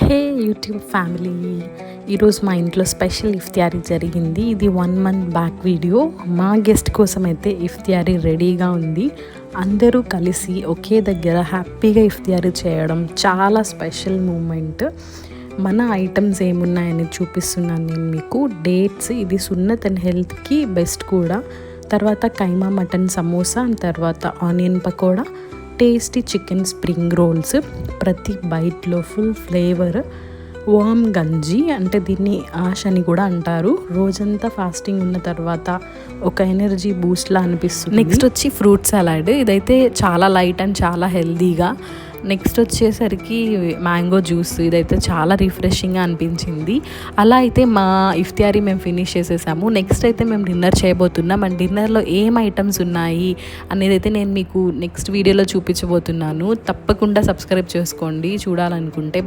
హే YouTube family, ఈరోజు మా ఇంట్లో స్పెషల్ ఇఫ్తియారీ జరిగింది. ఇది 1 month బ్యాక్ వీడియో. మా గెస్ట్ కోసం అయితే ఇఫ్తియారీ రెడీగా ఉంది. అందరూ కలిసి ఒకే దగ్గర హ్యాపీగా ఇఫ్తియారీ చేయడం చాలా స్పెషల్ మూమెంట్. మన ఐటమ్స్ ఏమున్నాయని చూపిస్తున్నాను నేను మీకు. డేట్స్, ఇది సున్నత్ అండ్ హెల్త్కి బెస్ట్ కూడా. తర్వాత కైమా మటన్ సమోసా, తర్వాత onion pakoda, tasty chicken spring rolls, ప్రతి బైట్లో ఫుల్ ఫ్లేవర్. వామ్ గంజి అంటే దీన్ని ఆష్ అని కూడా అంటారు. రోజంతా ఫాస్టింగ్ ఉన్న తర్వాత ఒక ఎనర్జీ బూస్ట్లా అనిపిస్తుంది. నెక్స్ట్ వచ్చి ఫ్రూట్ సలాడ్, ఇదైతే చాలా లైట్ అండ్ చాలా హెల్దీగా. నెక్స్ట్ వచ్చేసరికి మ్యాంగో జ్యూస్, ఇదైతే చాలా రిఫ్రెషింగ్గా అనిపించింది. అలా అయితే మా ఇఫ్తియారీ మేము ఫినిష్ చేసేసాము. నెక్స్ట్ అయితే మేము డిన్నర్ చేయబోతున్నాం. అండ్ డిన్నర్లో ఏం ఐటమ్స్ ఉన్నాయి అనేది అయితే నేను మీకు నెక్స్ట్ వీడియోలో చూపించబోతున్నాను. తప్పకుండా సబ్స్క్రైబ్ చేసుకోండి చూడాలనుకుంటే.